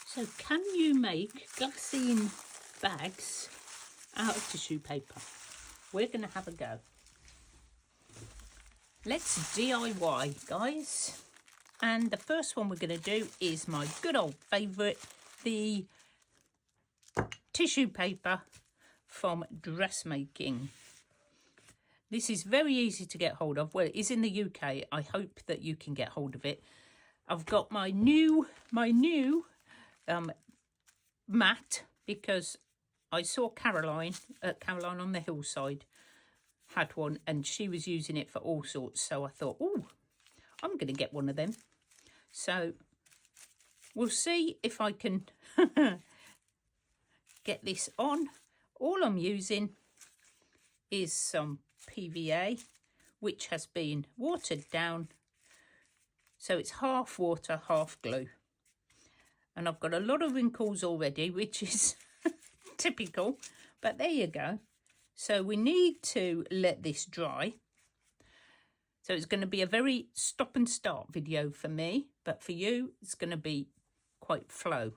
So can you make glassine bags out of tissue paper? We're going to have a go. Let's DIY, guys. And the first one we're going to do is my good old favourite, the tissue paper from dressmaking. This is very easy to get hold of. Well, it is in the UK. I hope that you can get hold of it. I've got my new mat, because I saw Caroline on the hillside had one and she was using it for all sorts. So I thought, oh, I'm going to get one of them. So we'll see if I can get this on. All I'm using is some PVA, which has been watered down. So it's half water, half glue. And I've got a lot of wrinkles already, which is typical, but there you go. So we need to let this dry. So it's going to be a very stop and start video for me, but for you, it's going to be quite flow.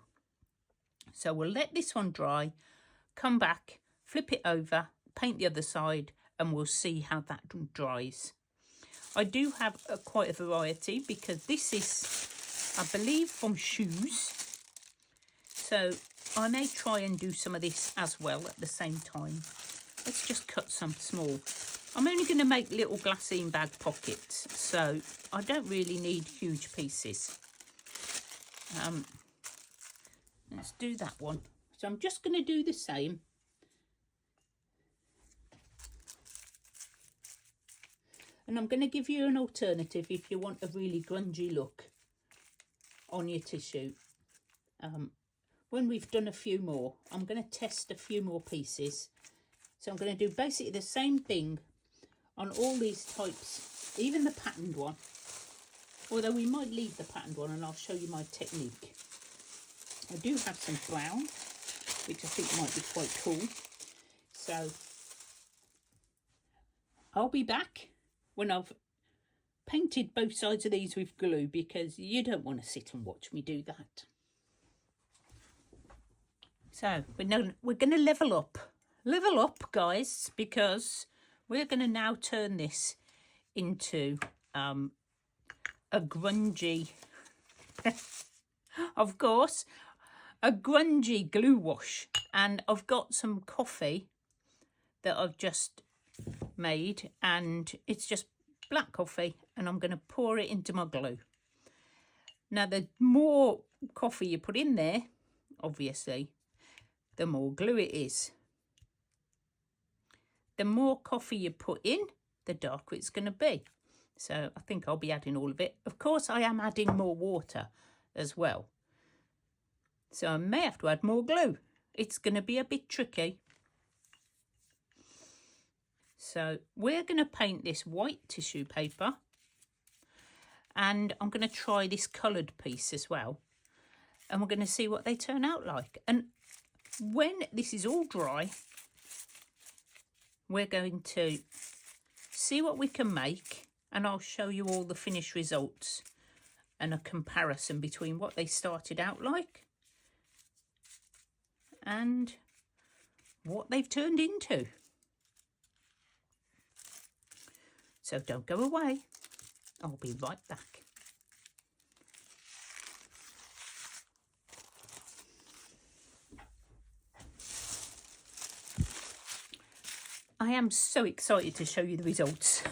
So we'll let this one dry, come back, flip it over, paint the other side, and we'll see how that dries. I do have quite a variety, because this is, I believe, from shoes. So I may try and do some of this as well at the same time. Let's just cut some small. I'm only going to make little glassine bag pockets, so I don't really need huge pieces. Let's do that one. So I'm just going to do the same. And I'm going to give you an alternative if you want a really grungy look on your tissue. When we've done a few more, I'm going to test a few more pieces. So I'm going to do basically the same thing on all these types, even the patterned one. Although we might leave the patterned one and I'll show you my technique. I do have some brown, which I think might be quite cool. So I'll be back when I've painted both sides of these with glue, because you don't want to sit and watch me do that. So we're going to level up, guys, because we're going to now turn this into a grungy, of course, a grungy glue wash. And I've got some coffee that I've just made, and it's just black coffee, and I'm going to pour it into my glue. Now, the more coffee you put in there, obviously, the more glue it is. The more coffee you put in, the darker it's going to be. So I think I'll be adding all of it. Of course, I am adding more water as well. So I may have to add more glue. It's going to be a bit tricky. So we're going to paint this white tissue paper. And I'm going to try this coloured piece as well. And we're going to see what they turn out like. And when this is all dry, we're going to see what we can make, and I'll show you all the finished results and a comparison between what they started out like and what they've turned into. So don't go away. I'll be right back. I am so excited to show you the results.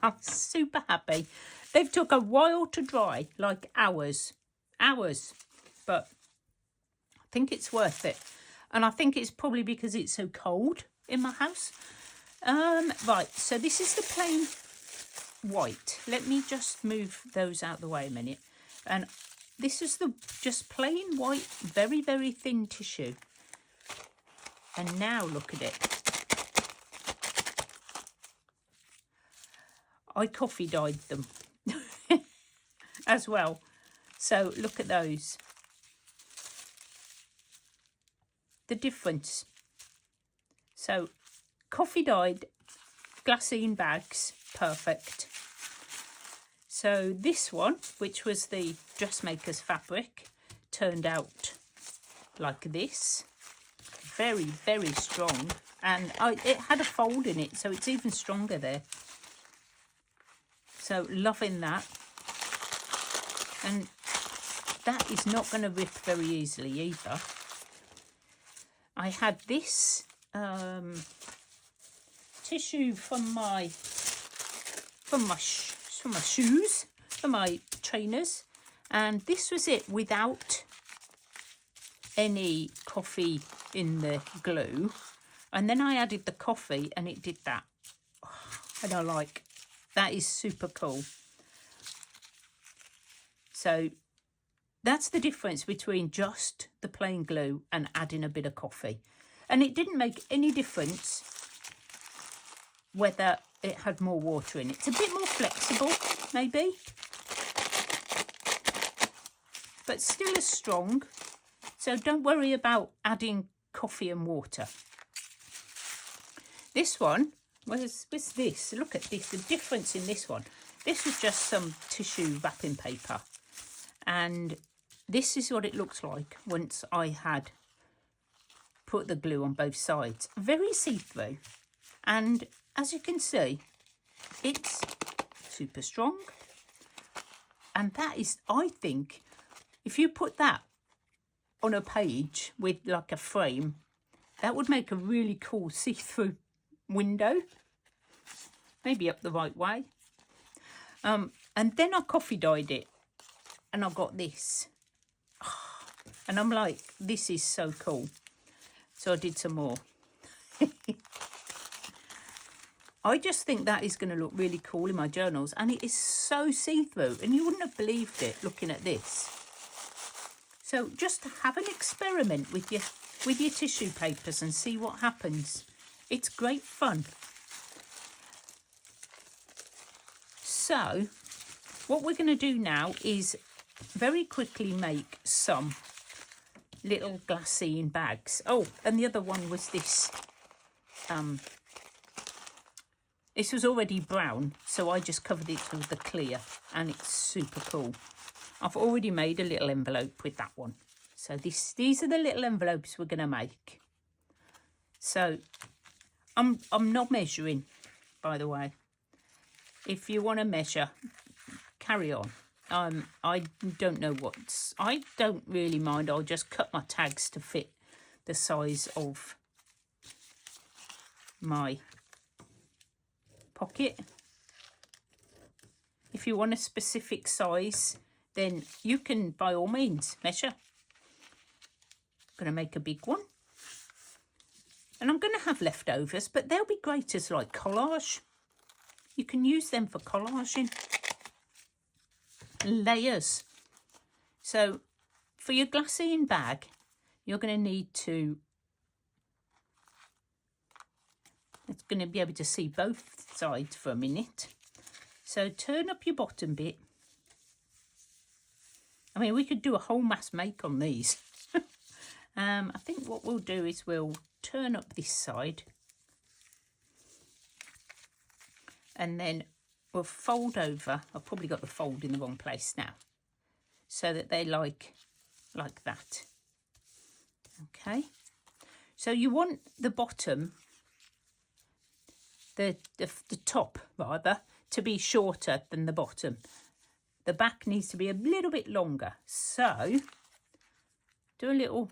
I'm super happy. They've took a while to dry, like hours, but I think it's worth it. And I think it's probably because it's so cold in my house. Right, so this is the plain white. Let me just move those out the way a minute. And this is the just plain white, very, very thin tissue. And now look at it. I coffee dyed them as well. So look at those. The difference. So coffee dyed glassine bags, perfect. So this one, which was the dressmaker's fabric, turned out like this. Very, very strong. And it had a fold in it, so it's even stronger there. So loving that. And that is not going to rip very easily either. I had this tissue from my shoes, for my trainers, and this was it without any coffee in the glue. And then I added the coffee and it did that. And I like, that is super cool. So that's the difference between just the plain glue and adding a bit of coffee. And it didn't make any difference whether it had more water in it. It's a bit more flexible, maybe, but still as strong. So don't worry about adding coffee and water. This one, where's this? Look at this, the difference in this one. This was just some tissue wrapping paper. And this is what it looks like once I had put the glue on both sides. Very see-through. And as you can see, it's super strong. And that is, I think, if you put that on a page with like a frame, that would make a really cool see-through window. Maybe up the right way. And then I coffee dyed it. And I got this. And I'm like, this is so cool. So I did some more. I just think that is going to look really cool in my journals. And it is so see-through. And you wouldn't have believed it looking at this. So just have an experiment with your tissue papers and see what happens. It's great fun. So what we're going to do now is very quickly make some little Glassine bags. Oh, and the other one was this. This was already brown, so I just covered it with the clear, and it's super cool. I've already made a little envelope with that one. So these are the little envelopes we're going to make. So I'm not measuring, by the way. If you want to measure, carry on. I don't know I don't really mind. I'll just cut my tags to fit the size of my pocket. If you want a specific size, then you can by all means measure. I'm going to make a big one. And I'm going to have leftovers, but they'll be great as like collage. You can use them for collaging. Layers. So for your Glassine bag, you're going to need to, it's going to be able to see both sides for a minute. So turn up your bottom bit. I mean, we could do a whole mass make on these. I think what we'll do is we'll turn up this side. And then we'll fold over. I've probably got the fold in the wrong place now. So that they like that. Okay. So you want the bottom, the top rather, to be shorter than the bottom. The back needs to be a little bit longer. So do a little,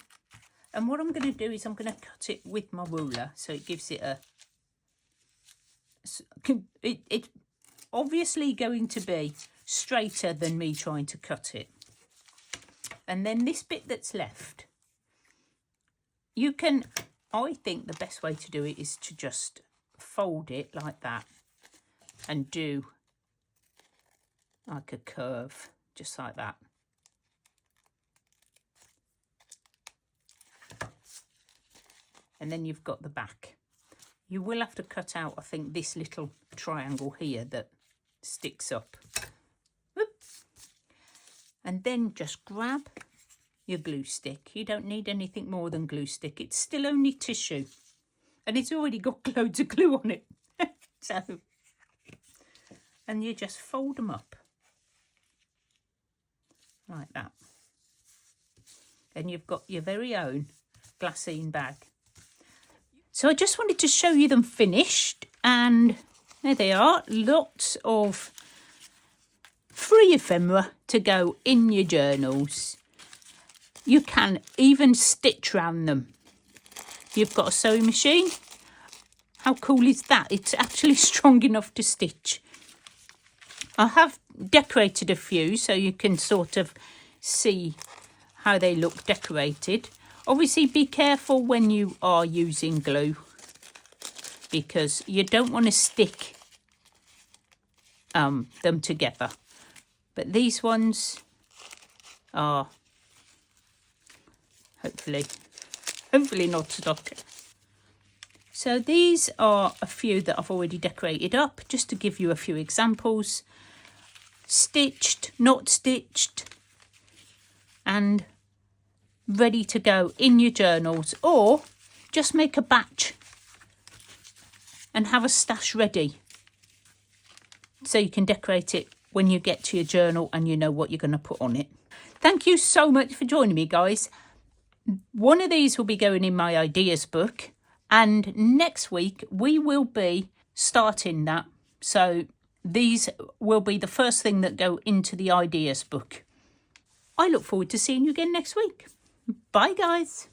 and what I'm going to do is I'm going to cut it with my ruler so it gives it a, it's obviously going to be straighter than me trying to cut it. And then this bit that's left, you can, I think the best way to do it is to just fold it like that and do like a curve, just like that. And then you've got the back. You will have to cut out, I think, this little triangle here that sticks up. Whoop. And then just grab your glue stick. You don't need anything more than glue stick. It's still only tissue. And it's already got loads of glue on it. So, and you just fold them up. Like that. then you've got your very own Glassine bag. So I just wanted to show you them finished, and there they are. Lots of free ephemera to go in your journals. You can even stitch round them. You've got a sewing machine. How cool is that? It's actually strong enough to stitch. I have decorated a few so you can sort of see how they look decorated. Obviously be careful when you are using glue, because you don't want to stick them together. But these ones are hopefully not stuck. So these are a few that I've already decorated up, just to give you a few examples. Stitched, not stitched, and ready to go in your journals, or just make a batch and have a stash ready so you can decorate it when you get to your journal and you know what you're going to put on it. Thank you so much for joining me, guys. One of these will be going in my ideas book, and next week we will be starting that. So these will be the first thing that go into the ideas book. I look forward to seeing you again next week. Bye, guys.